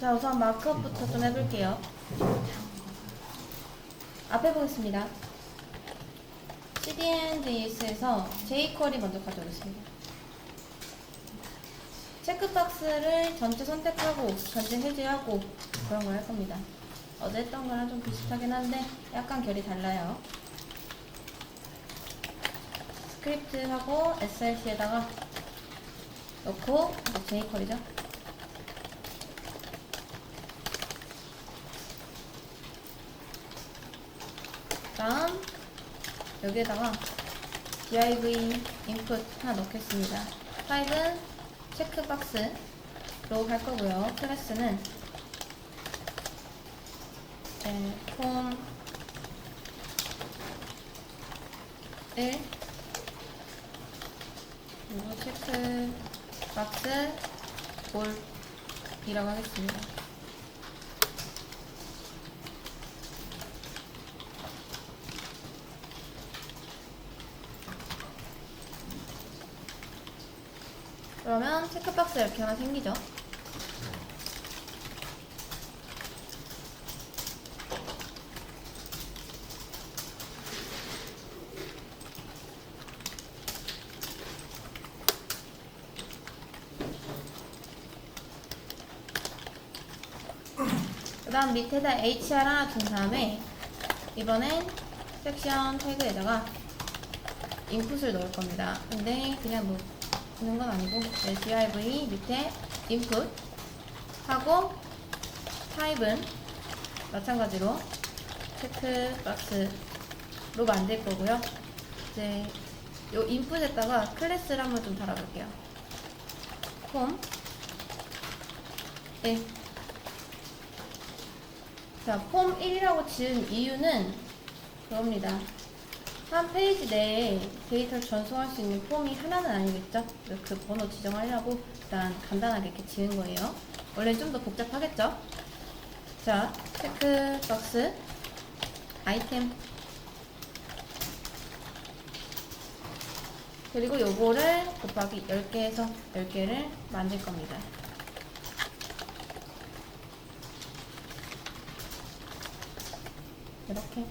자, 우선 마크업부터 좀 해볼게요. 앞에 보겠습니다. CDN.js에서 jQuery 먼저 가져오겠습니다. 체크박스를 전체 선택하고 전체 해제하고 그런 걸 할 겁니다. 어제 했던 거랑 좀 비슷하긴 한데 약간 결이 달라요. 스크립트하고 src에다가 넣고 jQuery죠. 다음 여기에다가 div input 하나 넣겠습니다. 타입은 체크박스로 할 거고요. 클래스는 폼 1 그리고 체크박스 볼이라고 하겠습니다. 그러면 체크박스 이렇게 하나 생기죠. 그 다음 밑에다 hr 하나 둔 다음에 이번엔 섹션 태그에다가 인풋을 넣을 겁니다. 근데 그냥 뭐 넣는 건 아니고 div 밑에 input 하고 타입은 마찬가지로 체크박스로 만들 거고요. 이제 요 인풋에다가 클래스를 한번 좀 달아볼게요. 폼 1. 자, 폼 1이라고 지은 이유는 그겁니다. 한 페이지 내에 데이터를 전송할 수 있는 폼이 하나는 아니겠죠? 그 번호 지정하려고 일단 간단하게 이렇게 지은 거예요. 원래는 좀 더 복잡하겠죠? 자, 체크박스 아이템 그리고 요거를 곱하기 10개에서 10개를 만들 겁니다. 이렇게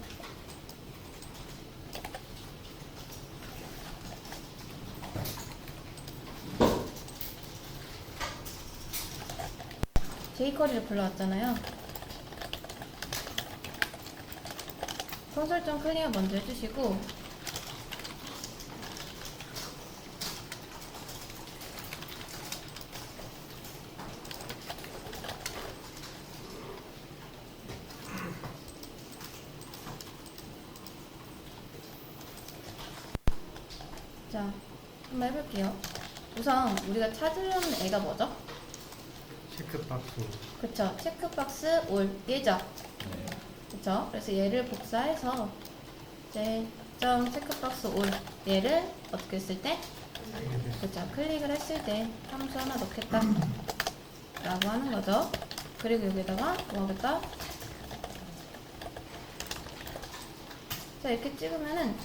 jQuery를 불러왔잖아요. 콘솔.클리어 먼저 해주시고 자, 한번 해볼게요. 우선 우리가 찾으려는 애가 뭐죠? 체크박스. 그쵸, 체크박스 올 얘죠. 네. 그쵸? 그래서 얘를 복사해서 이제 점 체크박스 올 얘를 어떻게 했을 때? 그쵸, 클릭을 했을 때 함수 하나 넣겠다 라고 하는 거죠. 그리고 여기다가 뭐 하겠다? 자, 이렇게 찍으면은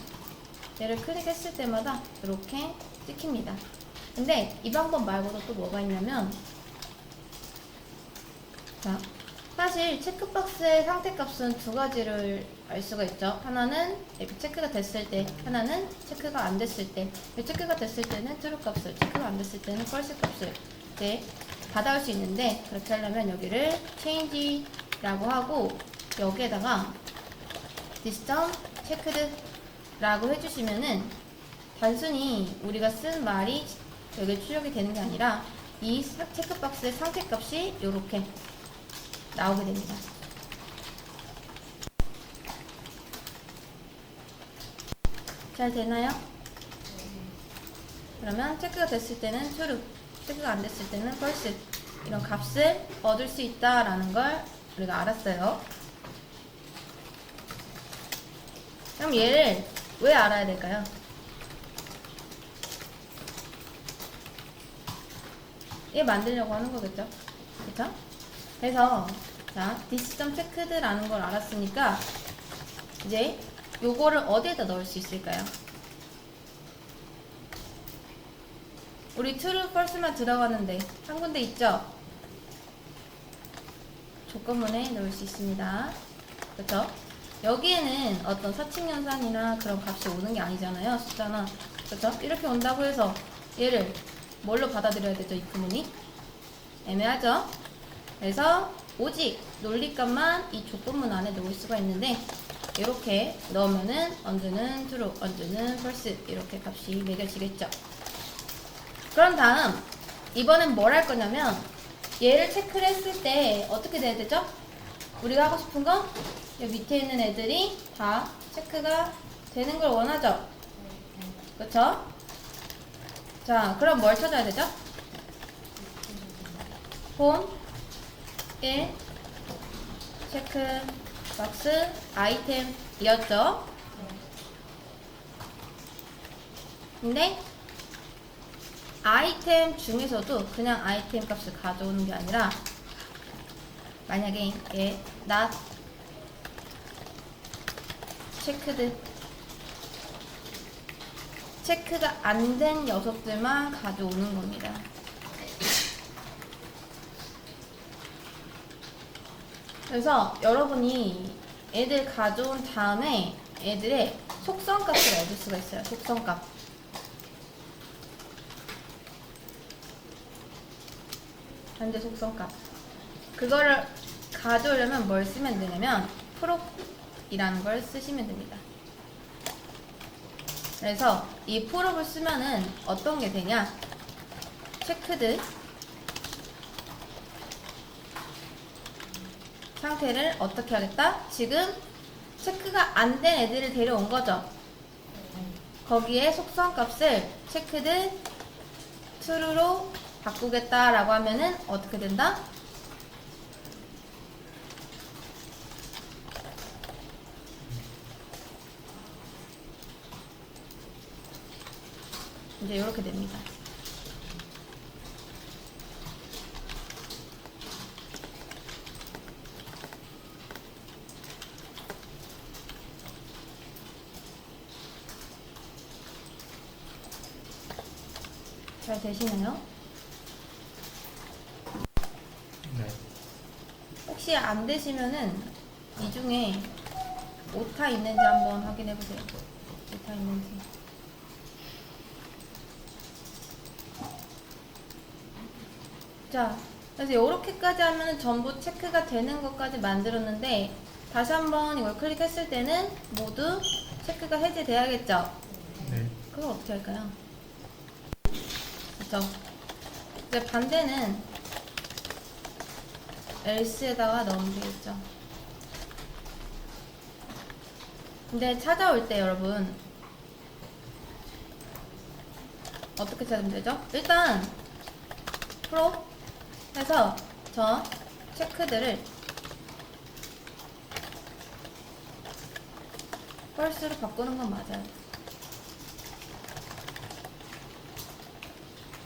얘를 클릭했을 때마다 이렇게 찍힙니다. 근데 이 방법 말고도 또 뭐가 있냐면, 자, 사실 체크박스의 상태값은 두 가지를 알 수가 있죠. 하나는 이렇게 체크가 됐을 때, 하나는 체크가 안 됐을 때. 체크가 됐을 때는 true 값을, 체크가 안 됐을 때는 false 값을 이렇게 받아올 수 있는데, 그렇게 하려면 여기를 change라고 하고 여기에다가 this checked라고 해주시면은 단순히 우리가 쓴 말이 여기에 출력이 되는 게 아니라 이 체크박스의 상태값이 이렇게 나오게 됩니다. 잘 되나요? 그러면 체크가 됐을 때는 true, 체크가 안 됐을 때는 false 이런 값을 얻을 수 있다라는 걸 우리가 알았어요. 그럼 얘를 왜 알아야 될까요? 얘 만들려고 하는 거겠죠? 그쵸? 그래서 자, this.checked라는 걸 알았으니까 이제 요거를 어디에다 넣을 수 있을까요? 우리 true, false만 들어가는데 한 군데 있죠? 조건문에 넣을 수 있습니다. 그렇죠? 여기에는 어떤 사칙연산이나 그런 값이 오는 게 아니잖아요. 숫자나. 그렇죠? 이렇게 온다고 해서 얘를 뭘로 받아들여야 되죠? 이 구문이? 애매하죠? 그래서 오직 논리값만 이 조건문 안에 넣을 수가 있는데 이렇게 넣으면은 언제는 true, 언제는 false 이렇게 값이 매겨지겠죠. 그런 다음 이번엔 뭘 할 거냐면 얘를 체크를 했을 때 어떻게 돼야 되죠? 우리가 하고 싶은 건 여기 밑에 있는 애들이 다 체크가 되는 걸 원하죠? 그쵸? 자, 그럼 뭘 찾아야 되죠? 홈 1 체크 박스 아이템이었죠? 근데 아이템 중에서도 그냥 아이템 값을 가져오는 게 아니라 만약에 얘 not 체크드 체크가 안 된 녀석들만 가져오는 겁니다. 그래서 여러분이 애들 가져온 다음에 애들의 속성값을 얻을 수가 있어요. 속성값. 현재 속성값. 그거를 가져오려면 뭘 쓰면 되냐면 프롭이라는 걸 쓰시면 됩니다. 그래서 이 프롭을 쓰면은 어떤 게 되냐? 체크드 상태를 어떻게 하겠다? 지금 체크가 안 된 애들을 데려온 거죠. 거기에 속성 값을 체크드 true로 바꾸겠다라고 하면은 어떻게 된다? 이제 이렇게 됩니다. 잘 되시나요? 네. 혹시 안 되시면은 이 중에 오타 있는지 한번 확인해 보세요. 오타 있는지. 자, 그래서 이렇게까지 하면 전부 체크가 되는 것까지 만들었는데 다시 한번 이걸 클릭했을 때는 모두 체크가 해제돼야겠죠? 네. 그걸 어떻게 할까요? 그쵸? 이제 반대는 else에다가 넣으면 되겠죠. 근데 찾아올 때 여러분 어떻게 찾으면 되죠? 일단 프로 해서 저 체크들을 false로 바꾸는 건 맞아요.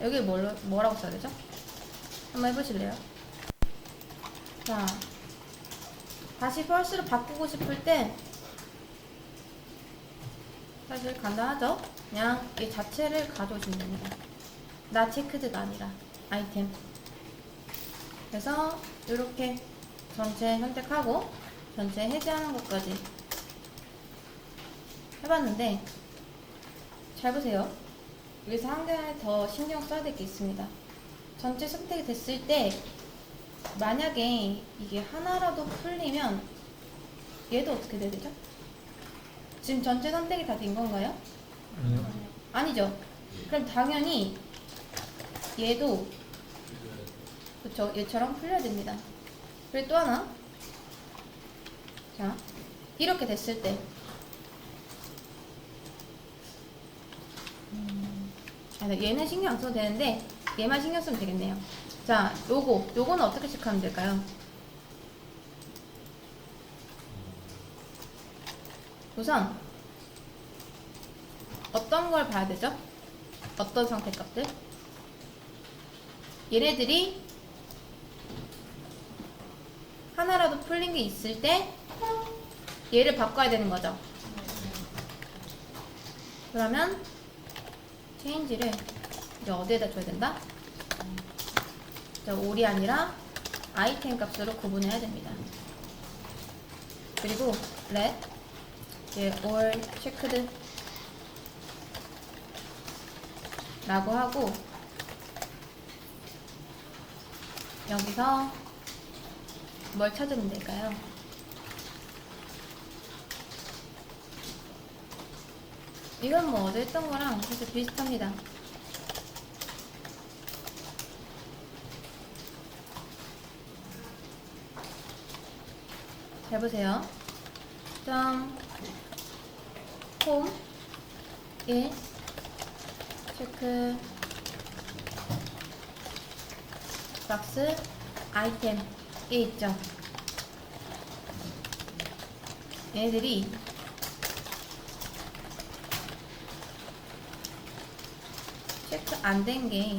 여기 뭐라고 써야 되죠? 한번 해보실래요? 자, 다시 false로 바꾸고 싶을 때 사실 간단하죠? 그냥 이 자체를 가져오시면 됩니다. 나 체크드가 아니라 아이템. 그래서 이렇게 전체 선택하고 전체 해제하는 것까지 해봤는데 잘 보세요. 여기서 한 가지 더 신경 써야 될 게 있습니다. 전체 선택이 됐을 때 만약에 이게 하나라도 풀리면 얘도 어떻게 돼야 되죠? 지금 전체 선택이 다 된 건가요? 아니요. 아니죠. 그럼 당연히 얘도 그쵸, 얘처럼 풀려야 됩니다. 그리고 또 하나, 자 이렇게 됐을 때 얘는 신경 안 써도 되는데 얘만 신경 쓰면 되겠네요. 자, 요거는 어떻게 체크하면 될까요? 우선 어떤 걸 봐야 되죠? 어떤 상태값들? 얘네들이 하나라도 풀린 게 있을 때 얘를 바꿔야 되는 거죠. 그러면 change를 이제 어디에다 줘야 된다? 자, 올이 아니라 아이템 값으로 구분해야 됩니다. 그리고 let all checked 라고 하고 여기서 뭘 찾으면 될까요? 이건 뭐 어제 했던 거랑 사실 비슷합니다. 해보세요. 홈 1 체크 박스 아이템 에 있죠. 얘네들이 체크 안 된 게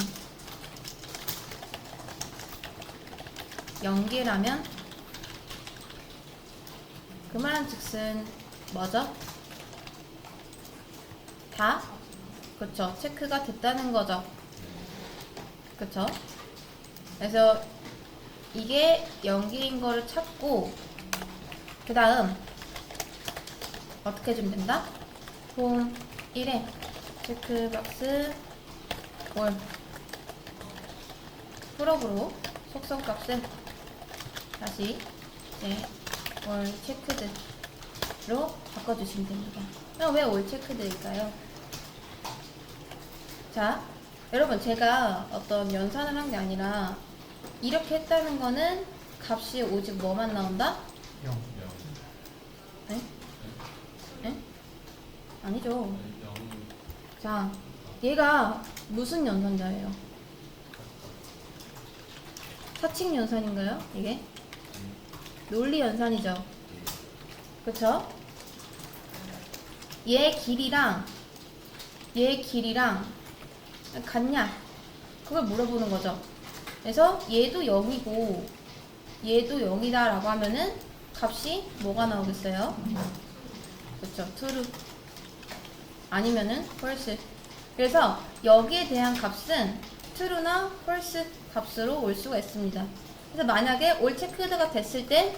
0개라면 그 말은 즉슨 뭐죠? 다? 그쵸. 체크가 됐다는 거죠. 그쵸? 그래서 이게 0개인 거를 찾고 그 다음 어떻게 해주면 된다? 홈 1에 체크박스 올 풀업으로 속성값을 다시 이제 올 체크드로 바꿔주시면 됩니다. 그럼 왜 올 체크드일까요? 자, 여러분 제가 어떤 연산을 한 게 아니라 이렇게 했다는 거는 값이 오직 뭐만 나온다? 0. 네? 네? 아니죠. 자, 얘가 무슨 연산자예요? 사칙 연산인가요? 이게? 논리 연산이죠. 그쵸? 얘 길이랑 같냐? 그걸 물어보는 거죠. 그래서 얘도 0이고 얘도 0이다 라고 하면은 값이 뭐가 나오겠어요? 그쵸? true 아니면은 false. 그래서 여기에 대한 값은 true나 false 값으로 올 수가 있습니다. 그래서 만약에 all checked가 됐을 때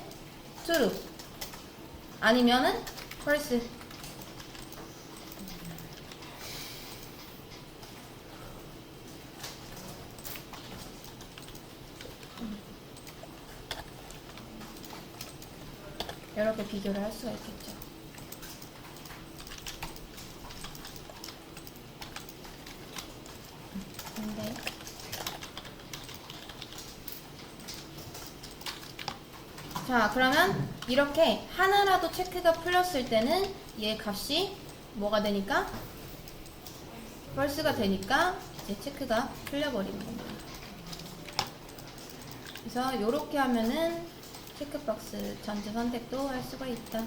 true 아니면은 false. 이렇게 비교를 할 수가 있겠죠. 근데 자, 그러면 이렇게 하나라도 체크가 풀렸을 때는 얘 값이 뭐가 되니까? false가 되니까 이제 체크가 풀려버리는 겁니다. 그래서 이렇게 하면은 체크박스 전체 선택도 할 수가 있다.